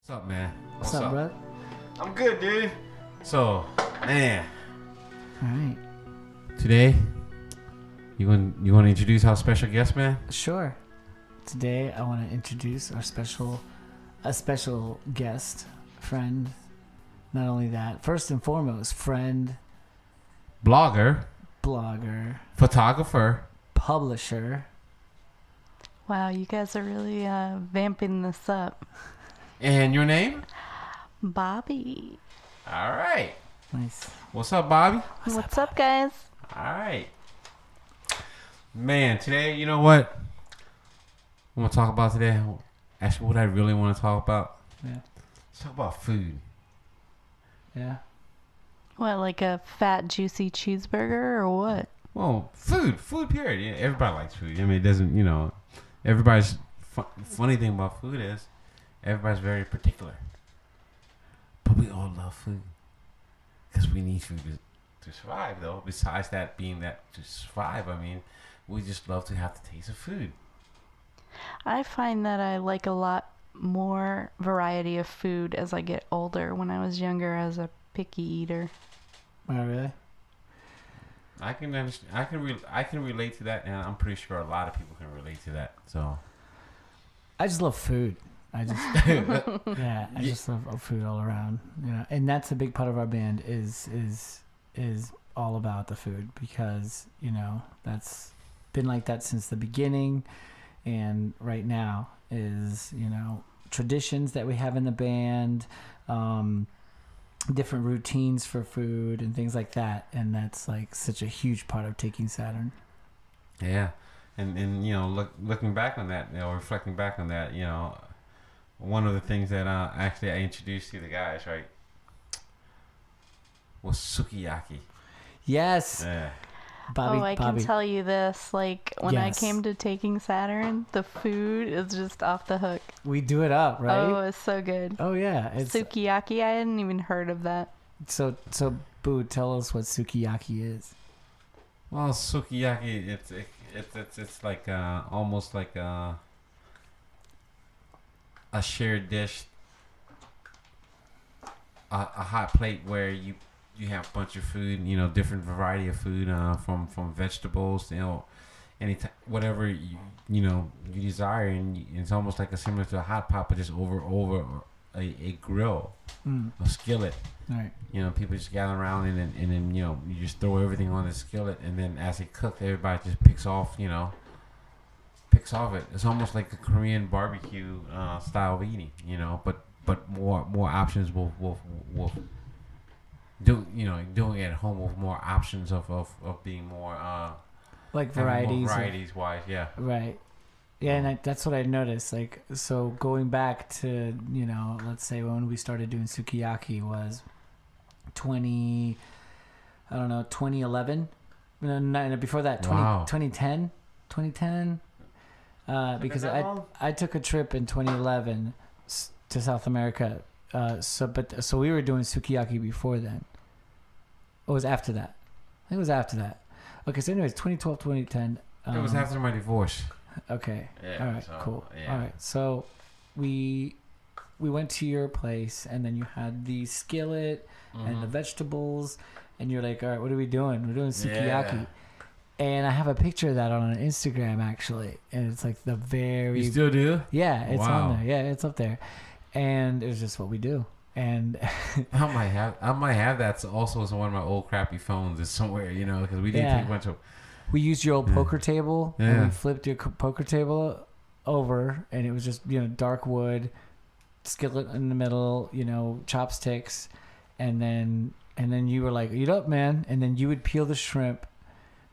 What's up, man? What's up, bro? I'm good, dude. So, man, All right. today you want to introduce our special guest, man? Sure. Today I want to introduce a special guest, friend. Not only that, first and foremost, friend, Blogger, blogger, photographer. publisher. Wow, you guys are really vamping this up. And your name? Bobbi. All right. Nice. What's up, Bobby? What's up, guys? All right. Man, today, you know what I want to talk about today? Actually, what I really want to talk about? Yeah. Let's talk about food. Yeah. What, like a fat, juicy cheeseburger or what? Well, food period. Yeah, everybody likes food. I mean, it doesn't, everybody's funny thing about food is everybody's very particular. But we all love food because we need food to survive, though. Besides that being that to survive, I mean, we just love to have the taste of food. I find that I like a lot more variety of food as I get older. When I was younger, I was a picky eater. Oh, really? I can relate to that, and I'm pretty sure a lot of people can relate to that. So I just love food. I just love food all around. And that's a big part of our band is all about the food because that's been like that since the beginning, and right now is traditions that we have in the band, different routines for food and things like that, and that's like such a huge part of Taking Saturn. yeah, and looking back on that, reflecting back on that, one of the things that actually I introduced to the guys, right, was Suki Yaki. Yes. Yeah. I can tell you this. Like, when Yes. I came to Taking Saturn, the food is just off the hook. We do it up, right? Oh, it's so good. Oh yeah. It's Suki Yaki, I hadn't even heard of that. so Boo, tell us what Suki Yaki is. Well, Suki Yaki, it's like almost like a shared dish, a hot plate where you have a bunch of food, different variety of food, from vegetables, whatever you desire, and it's almost like similar to a hot pot, but just over a grill, a skillet. Right. People just gather around and then you just throw everything on the skillet, and then as they cook, everybody just picks off it. It's almost like a Korean barbecue style of eating, but more options will doing it at home with more options of being more Like varieties. Varieties wise, yeah. Right. Yeah, and that's what I noticed. Like, so going back to, let's say when we started doing sukiyaki was 2011. No, before that, 2010. Because I took a trip in 2011 to South America. So we were doing sukiyaki before then. It was after that. I think it was after that. Okay, so anyways, 2012, 2010. It was after my divorce. Okay. Yeah, all right. so, Cool. yeah. All right. So we went to your place, and then you had the skillet and the vegetables, and you're like, all right, what are we doing? We're doing sukiyaki. Yeah. And I have a picture of that on Instagram actually, and it's like the very. You still do? Yeah, it's Wow. on there. Yeah, it's up there, and it's just what we do. And I might have that also as one of my old crappy phones is somewhere, because we did take a bunch of. we used your old poker table, and Yeah. we flipped your poker table over, and it was just dark wood, skillet in the middle, chopsticks, and then you were like, "Eat up, man!" And then you would peel the shrimp,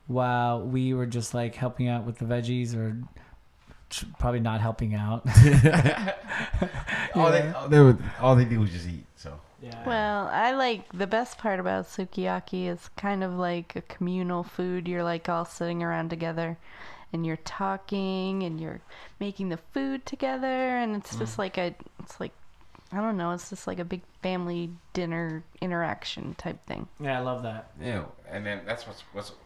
while we were just like helping out with the veggies, or probably not helping out. all they do was just eat. So Yeah. Well, the best part about sukiyaki is kind of like a communal food. You're like all sitting around together and you're talking and you're making the food together, and it's just I don't know, it's just like a big family dinner interaction type thing. Yeah, I love that. yeah, and then that's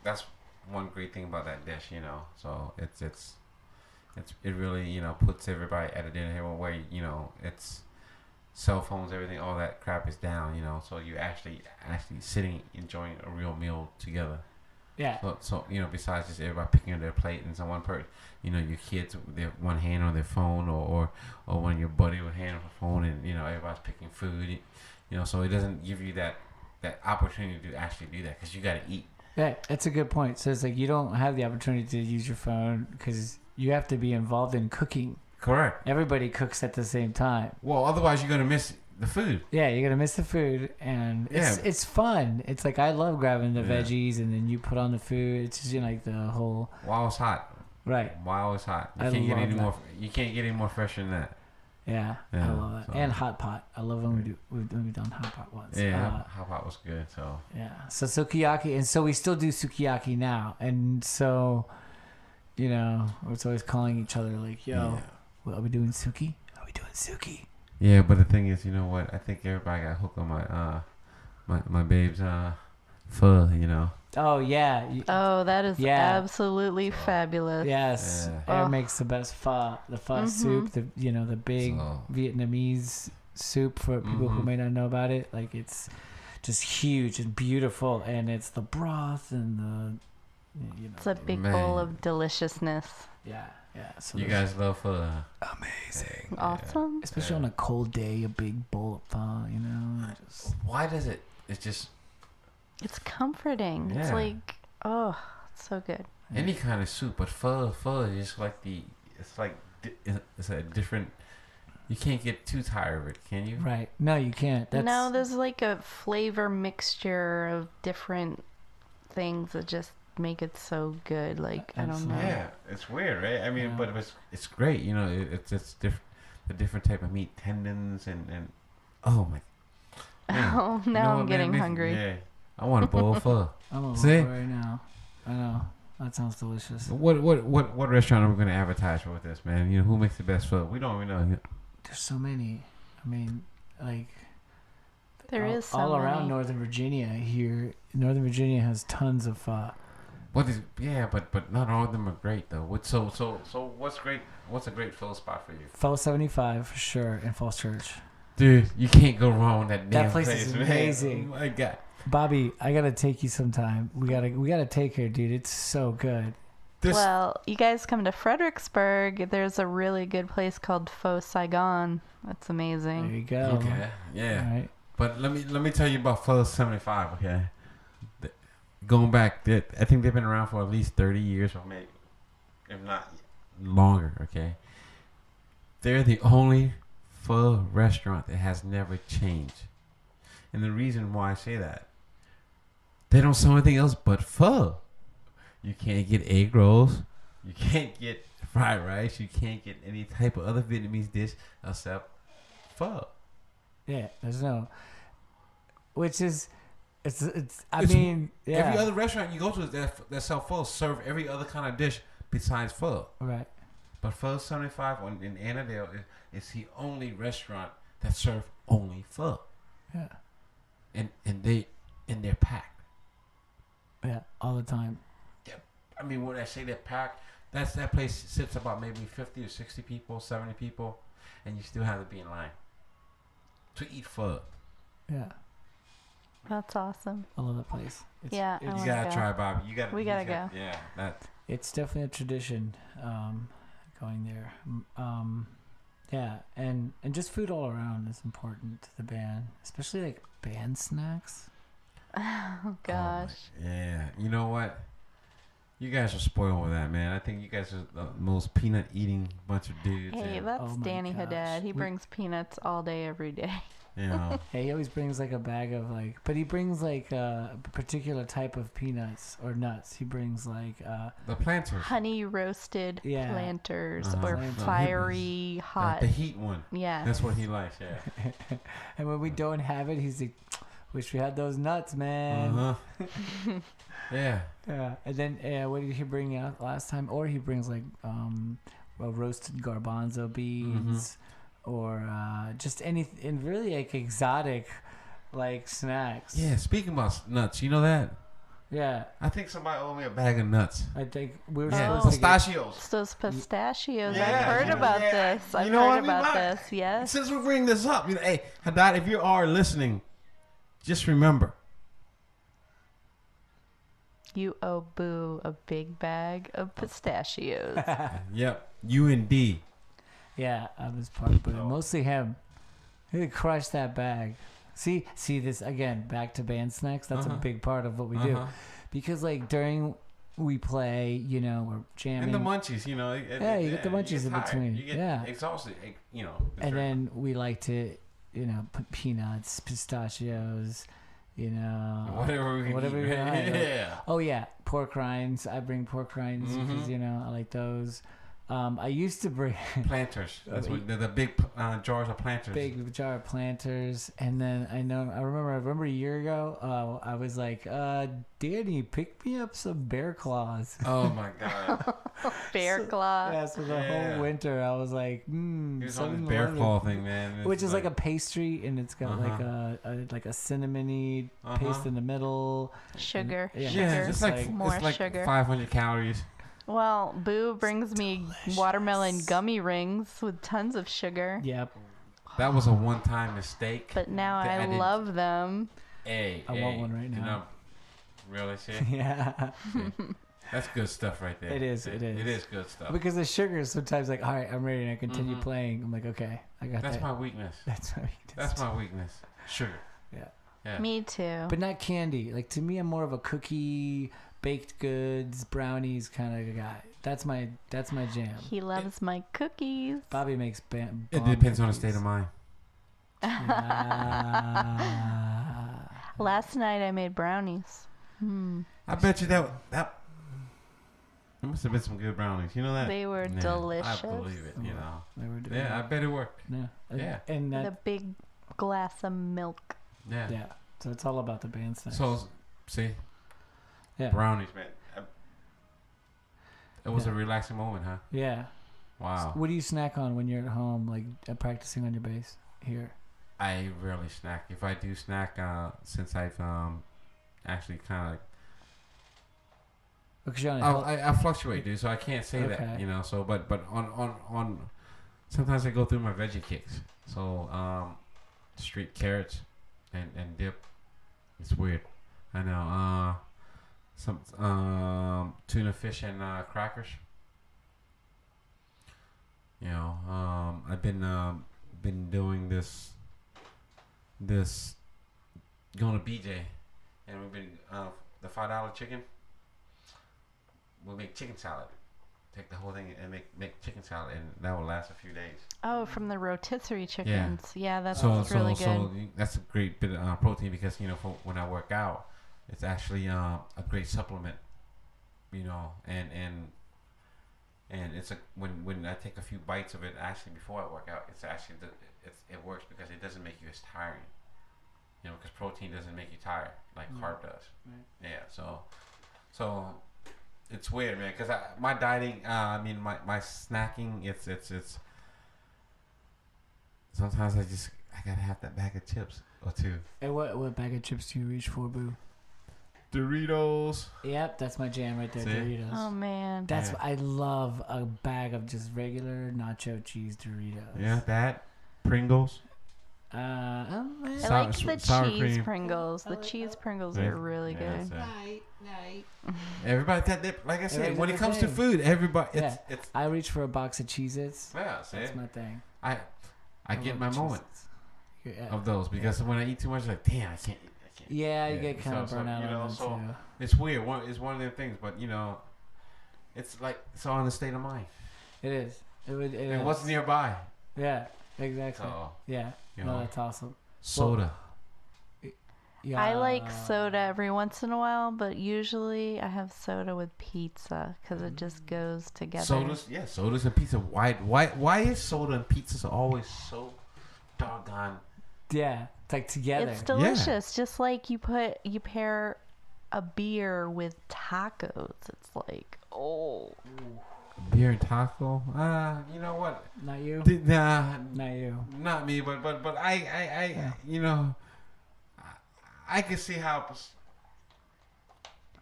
that's one great thing about that dish, So it really puts everybody at a dinner table where it's cell phones, everything, all that crap is down. You know, so you're actually sitting enjoying a real meal together. Yeah. So besides just everybody picking up their plate and someone your kids with their one hand on their phone or when your buddy with hand on the phone and everybody's picking food. So it doesn't give you that opportunity to actually do that because you got to eat. Yeah, that's a good point. So it's like you don't have the opportunity to use your phone because you have to be involved in cooking. Correct. Everybody cooks at the same time. Well, otherwise you're gonna miss the food. Yeah, you're gonna miss the food, and it's fun. It's like I love grabbing the veggies, and then you put on the food. It's just like the whole. While it's hot. Right. While it's hot, You can't get any more fresh than that. Yeah, I love that. So. And hot pot. I love when we've done hot pot once. Yeah, hot pot was good. So. Yeah. So sukiyaki, and so we still do sukiyaki now, and so, we're always calling each other like, "Yo, are we doing suki? Are we doing suki?" Yeah, but the thing is, you know what? I think everybody got hooked on my babe's pho. Oh yeah. Oh, that is absolutely fabulous. Yes, Air makes the best pho. The pho soup, the big Vietnamese soup for people who may not know about it. Like it's just huge and beautiful, and it's the broth and the. It's a big bowl of deliciousness. Yeah. So you guys love pho. Amazing. Awesome. Especially on a cold day, a big bowl of pho. Why does it? It's just. It's comforting. Yeah. It's like, it's so good. Any kind of soup, but pho is just like it's a different. You can't get too tired of it, can you? Right. No, you can't. No, there's like a flavor mixture of different things that just make it so good. Like I don't know. Yeah, it's weird, right? I mean, but it's great. It's different. The different type of meat, tendons and oh my. Man. Oh, now I'm getting hungry. Yeah. I want a bowl of pho. I'm a bowl right now. I know. That sounds delicious. What restaurant are we going to advertise with this, man? Who makes the best pho? We don't even know. There's so many. I mean, like... There is so all many. around Northern Virginia here. Northern Virginia has tons of pho. But not all of them are great, though. So what's great? What's a great pho spot for you? Pho 75, for sure, in Falls Church. Dude, you can't go wrong with that damn That place is amazing. Oh, my God. Bobby, I gotta take you sometime. We gotta take her, dude. It's so good. Well, you guys come to Fredericksburg. There's a really good place called Pho Saigon. That's amazing. There you go. Okay, yeah. All right. But let me tell you about Pho 75. Okay, going back, I think they've been around for at least 30 years, or maybe if not longer. Okay, they're the only pho restaurant that has never changed, and the reason why I say that. They don't sell anything else but pho. You can't get egg rolls. You can't get fried rice. You can't get any type of other Vietnamese dish except pho. Yeah, there's no. Which is, I mean, yeah. Every other restaurant you go to that sell pho serve every other kind of dish besides pho. Right. But Pho 75 in Annandale is the only restaurant that serve only pho. Yeah. And they're packed. Yeah, all the time. Yeah, I mean, when I say they're packed, that place sits about maybe 50 or 60 people, 70 people, and you still have to be in line to eat pho. Yeah. That's awesome. I love that place. You gotta try, Bobby. We gotta go. Yeah, it's definitely a tradition, going there. Yeah, and just food all around is important to the band, especially like band snacks. Oh gosh. Yeah, you know what? You guys are spoiled with that, man. I think you guys are the most peanut eating bunch of dudes. Hey, that's Danny Haddad. He brings peanuts all day, every day. Yeah. Hey, he always brings like a bag of but he brings like a particular type of peanuts or nuts. He brings like the planters, honey roasted planters or Planters. fiery hot. the heat one. Yeah, that's what he likes. Yeah. And when we don't have it, he's like, "Wish we had those nuts, man." Uh-huh. Yeah. Yeah. And then what did he bring out last time? Or he brings like roasted garbanzo beans. Or just anything, really like exotic, like snacks. Yeah, speaking about nuts, you know that Yeah. I think somebody owed me a bag of nuts. I think we were Yeah, supposed to get... Pistachios. It's those pistachios. Yeah, I've heard about this. I've heard about this. Yes. Since we bring this up, hey, Haddad, if you are listening, just remember. You owe Boo a big bag of pistachios. Yep. U and D. Yeah, I was part, but mostly him. He crushed that bag. See this again. Back to band snacks. That's a big part of what we do, because like during we play, we're jamming. And the munchies, you get the munchies in between. You get exhausted, And then we like to, put peanuts, pistachios, whatever we have. Yeah. Oh yeah, pork rinds. I bring pork rinds because I like those. I used to bring planters. That's what the big jars of planters. Big jar of planters, and then I remember a year ago. I was like, Danny, pick me up some bear claws. Oh my god, bear claw. Yeah, so the whole winter I was like, It was on this bear claw thing, man. Which is like a pastry, and it's got like a cinnamony paste in the middle. Sugar. Yeah, it's like more sugar. 500 calories. Well, Boo brings me watermelon gummy rings with tons of sugar. Yep. That was a one-time mistake. But now I love them. I want one right now. Really, see? Yeah. That's good stuff right there. It is. It is good stuff. Because the sugar is sometimes like, all right, I'm ready, and I continue playing. I'm like, okay, I got that. That's my weakness. That's my weakness. Sugar. Yeah. Me too. But not candy. Like to me, I'm more of a cookie, baked goods, brownies kind of guy. That's my jam. He loves my cookies. Bobby makes it depends on the state of mind. Last night I made brownies. I bet you that there must have been some good brownies. You know that? They were delicious. I believe it. They were delicious. Yeah, I bet it worked. Yeah. And the big glass of milk. Yeah. Yeah. So it's all about the band snacks. So see. Yeah. Brownies, man. It was a relaxing moment, huh? Yeah. Wow. So what do you snack on when you're at home, like practicing on your bass here? I rarely snack. If I do snack, since I've actually kind of, I fluctuate, dude. So I can't say that, So, but on sometimes I go through my veggie kicks. So street carrots and dip. It's weird. I know. Some tuna fish and crackers. I've been doing this going to BJ, and we've been the $5 chicken. We'll make chicken salad. Take the whole thing and make chicken salad, and that will last a few days. Oh, from the rotisserie chickens. Yeah, that's really good. So that's a great bit of protein because for when I work out, it's actually a great supplement. And it's when I take a few bites of it actually before I work out, it's actually it works because it doesn't make you as tiring. Because protein doesn't make you tired like carb does. Right. Yeah. So it's weird, man. Because my dieting, my snacking, it's. Sometimes I gotta have that bag of chips or two. And what bag of chips do you reach for, Boo? Doritos. Yep, that's my jam right there. See? Doritos. Oh man. I love a bag of just regular nacho cheese Doritos. Yeah, that Pringles. I like the cheese cream. Pringles. The cheese Pringles are really good. Night. Everybody that dip, like I said, when it comes to food, everybody. It's I reach for a box of Cheez-Its. Yeah, see? That's my thing. I get my moment of those because when I eat too much, like damn, I can't. Yeah, you get kind of burnt out on them too. It's weird. It's one of them things, but it's like it's all in the state of mind. It is. And what's nearby? Yeah, exactly. So, yeah. No, that's awesome. Soda. Yeah. I like soda every once in a while, but usually I have soda with pizza because it just goes together. Sodas and pizza. Why is soda and pizza always so doggone? Yeah, it's like together. It's delicious. Just like you pair a beer with tacos. It's like, oh. Beer and taco? You know what? Not you? Nah. Not you. Not me, but I can see how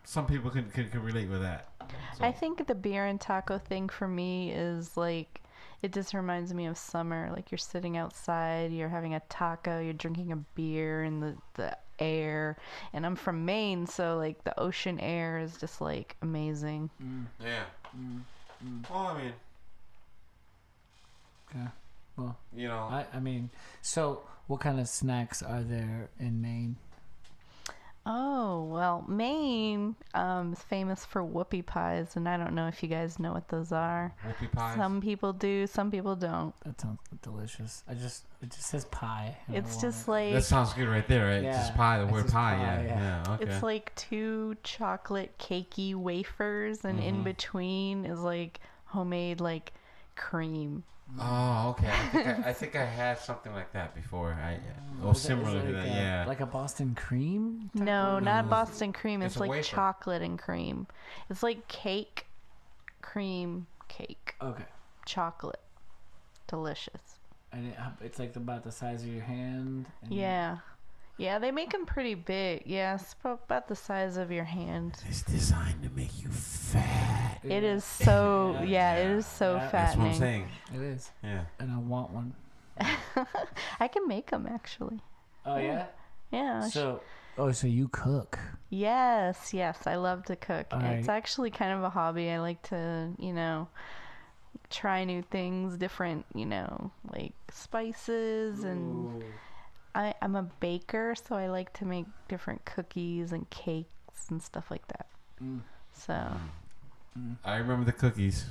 some people could relate with that. So. I think the beer and taco thing for me is like, it just reminds me of summer. Like you're sitting outside, you're having a taco, you're drinking a beer in the air. And I'm from Maine, so like the ocean air is just like amazing. Yeah. Well, I mean. Okay. Well, you know. I mean, so what kind of snacks are there in Maine? Oh, well, Maine is famous for whoopie pies, and I don't know if you guys know what those are. Whoopie pies? Some people do, some people don't. That sounds delicious. It just says pie. It's just like... That sounds good right there, right? Yeah, Just pie, the word pie, pie, yeah. Okay. It's like 2 chocolate cakey wafers, and in between is like homemade like cream. Oh, okay. I think I had something like that before. Similar to that, yeah. Like a Boston cream? No, not Boston cream. It's a like wafer. chocolate and cream. It's like cake, cream, cake. Okay. Chocolate. Delicious. And it's like about the size of your hand? Yeah. Yeah, they make them pretty big. Yeah, it's about the size of your hand. It's designed to make you fat. It is so, it is so Yeah. fattening. That's what I'm saying. It is. Yeah. And I want one. I can make them, actually. Oh, yeah? Yeah. So you cook. Yes, I love to cook. All It's right. actually kind of a hobby. I like to, try new things, different, like spices and... Ooh. I'm a baker, so I like to make different cookies and cakes and stuff like that. So, I remember the cookies.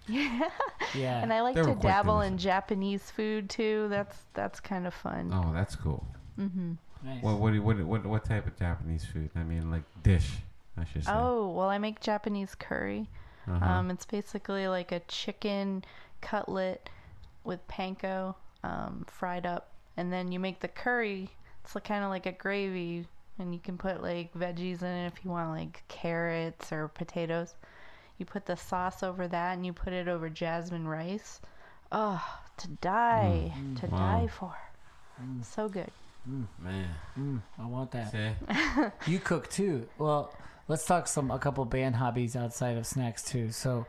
Yeah. and I like They were to quite dabble in delicious. Japanese food too. That's kind of fun. Oh, that's cool. Nice. What type of Japanese food? I mean, like dish, I should say. Oh, well, I make Japanese curry. Uh-huh. It's basically like a chicken cutlet with panko fried up. And then you make the curry. It's kind of like a gravy, and you can put like veggies in it if you want, like carrots or potatoes. You put the sauce over that, and you put it over jasmine rice. Oh, to die for. So good. Man. I want that. See? You cook too. Well, let's talk a couple band hobbies outside of snacks too. So,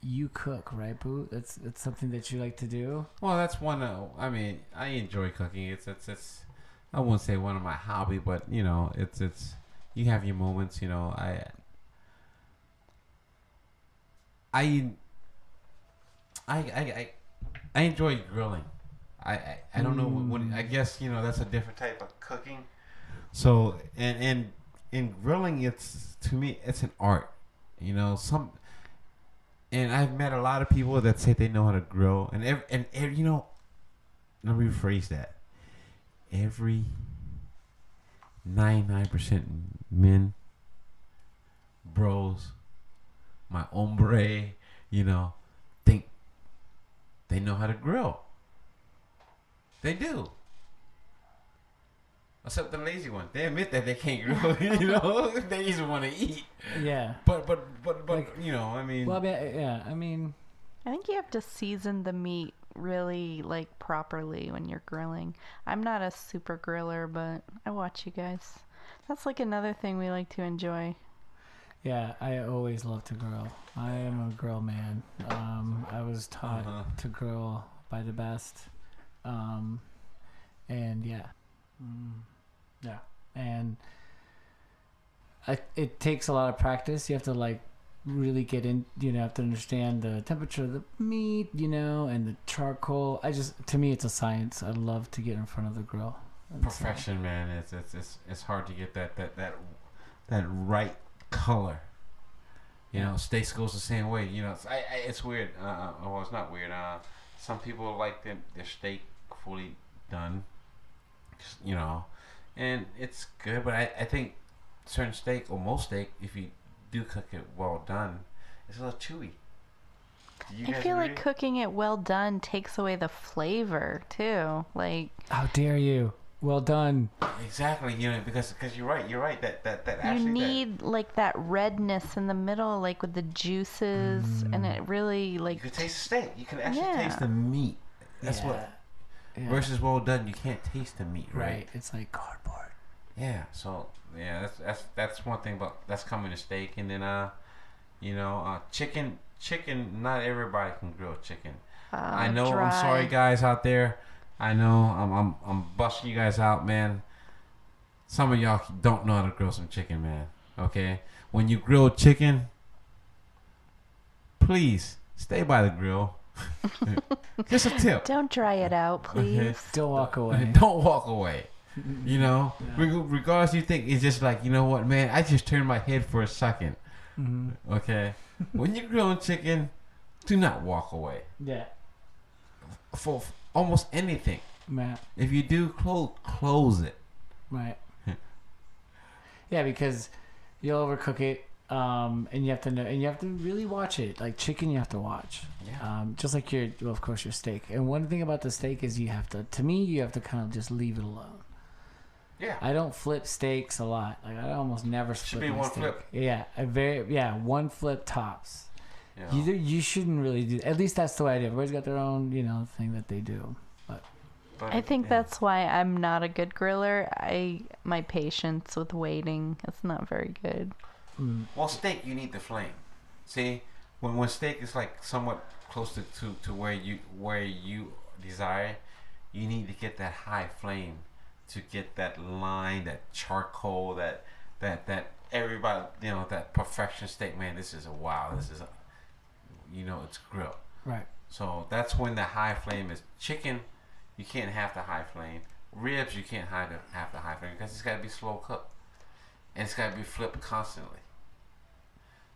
you cook, right, Boo? It's something that you like to do. Well, that's one. I mean, I enjoy cooking. It's. I won't say one of my hobby, but it's. You have your moments. I enjoy grilling. I don't know what I guess that's a different type of cooking. So and in grilling, to me it's an art. And I've met a lot of people that say they know how to grill, and let me rephrase that. Every 99% men, bros, my hombre, think they know how to grill. They do. Except the lazy one. They admit that they can't grill, they just want to eat. Yeah. But Like, I mean. Well, I mean, I think you have to season the meat really like properly when you're grilling. I'm not a super griller, but I watch you guys. That's like another thing we like to enjoy. yeah, I always love to grill. I am a grill man. I was taught to grill by the best. And yeah. Yeah. And it takes a lot of practice. You have to really get in, have to understand the temperature of the meat, and the charcoal. To me, it's a science. I love to get in front of the grill. Perfection, man. It's hard to get that right color. Steaks goes the same way. It's weird. Well, it's not weird. Some people like their steak fully done. And it's good, but I think certain steak or most steak, if you do cook it well done, it's a little chewy. I feel like cooking it well done takes away the flavor too. Like, how dare you? Well done. Exactly, because you're right. That actually you need like that redness in the middle, like with the juices, and it really like. You can taste the steak. You can actually taste the meat. That's what. Yeah. Versus well done, you can't taste the meat, right? It's like cardboard. Yeah. So yeah, that's one thing. But that's coming to steak, and then chicken. Chicken. Not everybody can grill chicken. I know. Dry. I'm sorry, guys out there. I know. I'm busting you guys out, man. Some of y'all don't know how to grill some chicken, man. Okay. When you grill chicken, please stay by the grill. Just a tip. Don't dry it out, please. Okay. Don't walk away. Don't walk away. Regardless, you think it's just like, you know what, man, I just turned my head for a second. Mm-hmm. Okay. When you're grilling chicken, do not walk away. Yeah. For almost anything. Right. If you do, close it. Right. Yeah, because you'll overcook it, and you have to know, and you have to really watch it. Like chicken, you have to watch. Yeah. Just like of course, your steak. And one thing about the steak is you have to kind of just leave it alone. Yeah. I don't flip steaks a lot. Like I almost never Should flip be my one steak. flip. Yeah, one flip tops. Yeah. You shouldn't really do. At least that's the way I do. Everybody's got their own thing that they do. But I think that's why I'm not a good griller. My patience with waiting is not very good. Well, steak, you need the flame. See, when steak is like somewhat close to where you desire, you need to get that high flame to get that line, that charcoal, that everybody, that perfection steak. Man, this is it's grilled. right. So that's when the high flame is. Chicken, you can't have the high flame. Ribs, you can't have the high flame because it's got to be slow cooked, and it's got to be flipped constantly.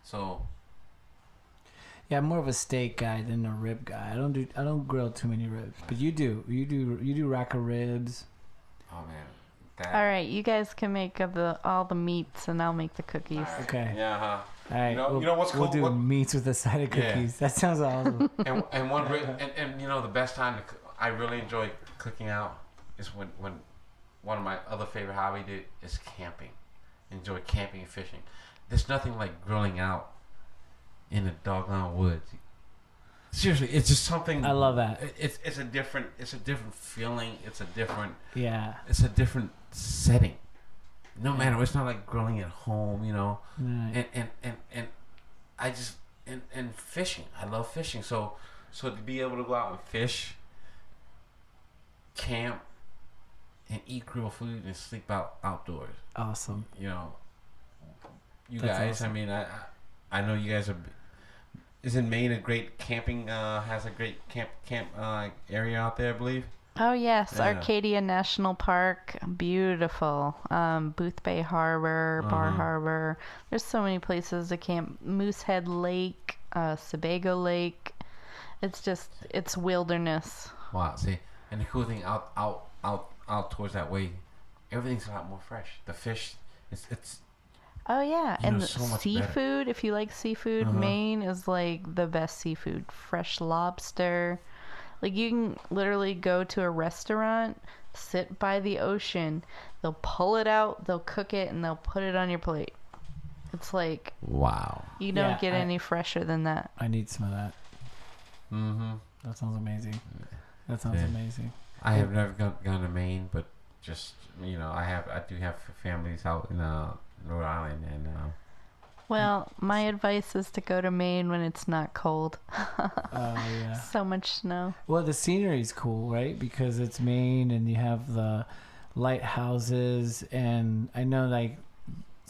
So Yeah, I'm more of a steak guy than a rib guy. I don't grill too many ribs, but you do rack of ribs. oh man, All right, you guys can make all the meats, and I'll make the cookies. All right. Okay. Yeah. Huh. All right. You know what's cool? We'll do meats with a side of Yeah. cookies. That sounds awesome. and the best time I really enjoy cooking out is when one of my other favorite hobby is camping. Enjoy camping and fishing. There's nothing like grilling out in the doggone woods. Seriously, it's just something. I love that. It's a different feeling. It's a different setting. No matter, it's not like grilling at home, Right. And I just and fishing. I love fishing. So to be able to go out and fish, camp, and eat grilled food and sleep outdoors. Awesome. You That's guys. awesome. I mean, I know you guys are. Isn't Maine a great camping? Has a great camp area out there, I believe. Oh yes, Yeah. Arcadia National Park, beautiful. Booth Bay Harbor, Bar Harbor. There's so many places to camp. Moosehead Lake, Sebago Lake. It's wilderness. Wow. See, and the cool thing out towards that way, everything's a lot more fresh. The fish, it's. Oh yeah, and the so much seafood. If you like seafood, Maine is like the best seafood. Fresh lobster. Like you can literally go to a restaurant, sit by the ocean. They'll pull it out, they'll cook it, and they'll put it on your plate. It's like Wow. you don't Yeah, get any fresher than that. I need some of that. Mm-hmm. That sounds amazing. That sounds amazing. I have never gone to Maine, but just I do have families out in Rhode Island, and Well, my advice is to go to Maine when it's not cold. Oh yeah. So much snow. Well, the scenery's cool, right? Because it's Maine, and you have the lighthouses, and I know like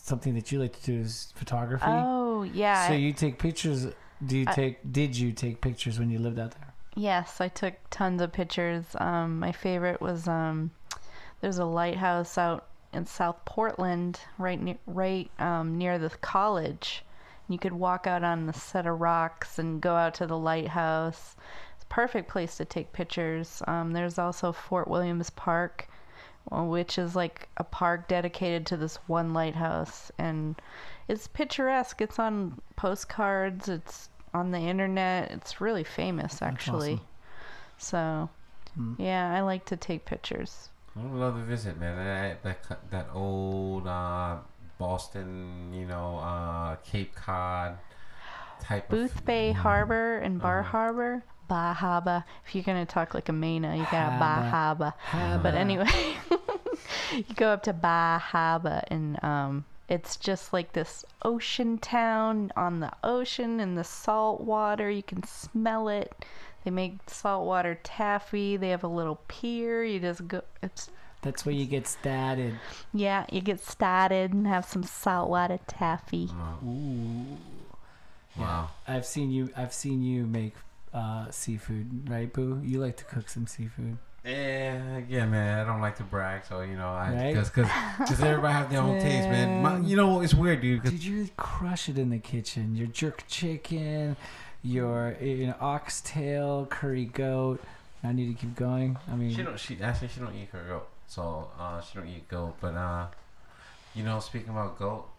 something that you like to do is photography. Oh yeah. So you take pictures. Did you take pictures when you lived out there? Yes, I took tons of pictures. My favorite was there's a lighthouse out in South Portland, right near the college. You could walk out on the set of rocks and go out to the lighthouse. It's a perfect place to take pictures. There's also Fort Williams Park, which is like a park dedicated to this one lighthouse, and it's picturesque. It's on postcards. It's on the internet. It's really famous, actually. Awesome. So, yeah, I like to take pictures. I would love to visit, man. That old Boston, Cape Cod type Booth Bay Harbor and Bar Harbor. Bahaba. If you're going to talk like a Maina, you got Bahaba. But anyway, You go up to Bahaba and it's just like this ocean town on the ocean and the salt water. You can smell it. They make saltwater taffy. They have a little pier. You just go. That's where you get started. Yeah, you get started and have some saltwater taffy. Ooh. Wow. Yeah. I've seen you make seafood, right, Boo? You like to cook some seafood. Yeah, man. I don't like to brag, so Right? because everybody have their own taste, man. It's weird, dude. Dude, you really crush it in the kitchen. Your jerk chicken, your oxtail, curry goat. I need to keep going. I mean, she don't eat her goat, so she don't eat goat. But speaking about goat,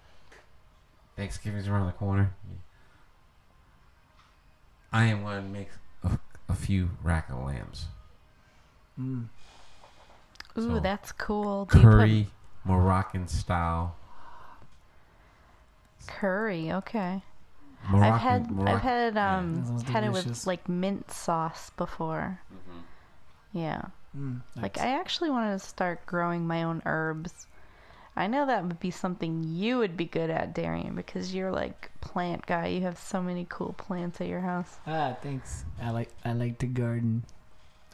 Thanksgiving's around the corner. I am going to make a few rack of lambs. Mm. Ooh, So, that's cool. Curry, Moroccan style. Curry, okay. Moroccan, I've had Sounds had it delicious. with like mint sauce before. Yeah. Like Nice. I actually wanted to start growing my own herbs. I know that would be something you would be good at, Darian, because you're like plant guy. You have so many cool plants at your house. Thanks. I like to garden.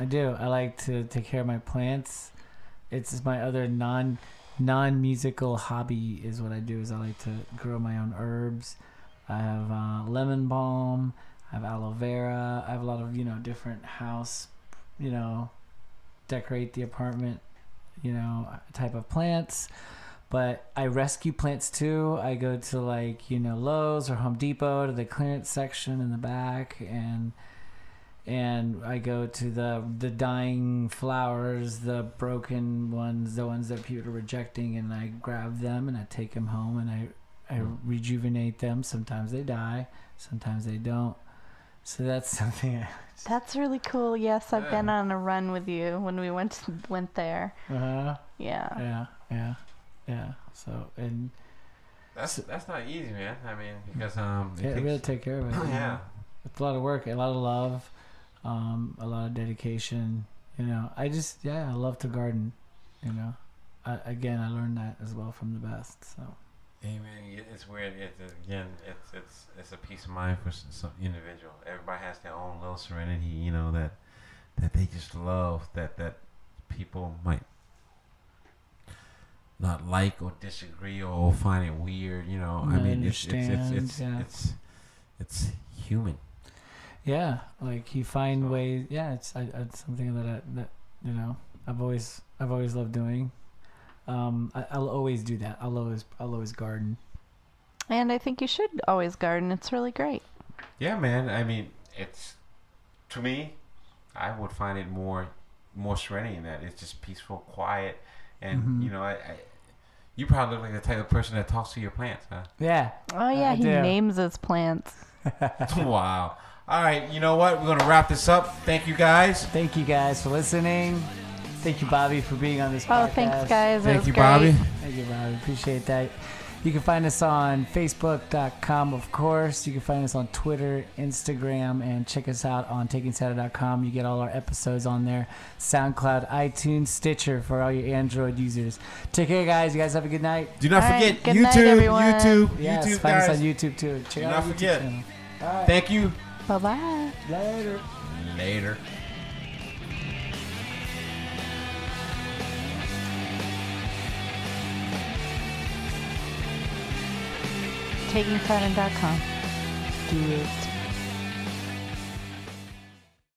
I do. I like to take care of my plants. It's my other non-musical hobby is what I do is I like to grow my own herbs. I have lemon balm. I have aloe vera. I have a lot of different house, decorate the apartment, type of plants. But I rescue plants too. I go to Lowe's or Home Depot to the clearance section in the back, and I go to the dying flowers, the broken ones, the ones that people are rejecting, and I grab them and I take them home and I rejuvenate them. Sometimes they die, sometimes they don't. So that's something. That's really cool. Yes, I've been on a run with you when we went there. Yeah. Yeah. So and That's not easy, man. I mean, because really take care of it. Yeah. It's a lot of work, a lot of love, a lot of dedication. I love to garden. I learned that as well from the best. So. Hey man, it's weird. It's a peace of mind for some individual. Everybody has their own little serenity, that they just love. That people might not like or disagree or find it weird. I mean, it's human. Yeah, like you find ways. Yeah, it's something that I've always loved doing. I'll always do that. I'll always garden. And I think you should always garden. It's really great. Yeah, man. I mean, it's to me, I would find it more serenity in that. It's just peaceful, quiet, and you probably look like the type of person that talks to your plants, huh? Yeah. Oh yeah, he names his plants. Wow. All right, you know what? We're gonna wrap this up. Thank you guys. Thank you guys for listening. Thank you, Bobby, for being on this podcast. Oh, thanks, guys. Thank it was you, great. Bobby. Thank you, Bobby. Appreciate that. You can find us on Facebook.com, of course. You can find us on Twitter, Instagram, and check us out on TakingSaturn.com. You get all our episodes on there. SoundCloud, iTunes, Stitcher for all your Android users. Take care, guys. You guys have a good night. Do not All forget right, good YouTube, night, everyone. Yes, YouTube, find guys. us on YouTube, too. Check Do out not our YouTube forget. channel. All right. Thank you. Bye-bye. Later. TakingSaturn.com. Do it.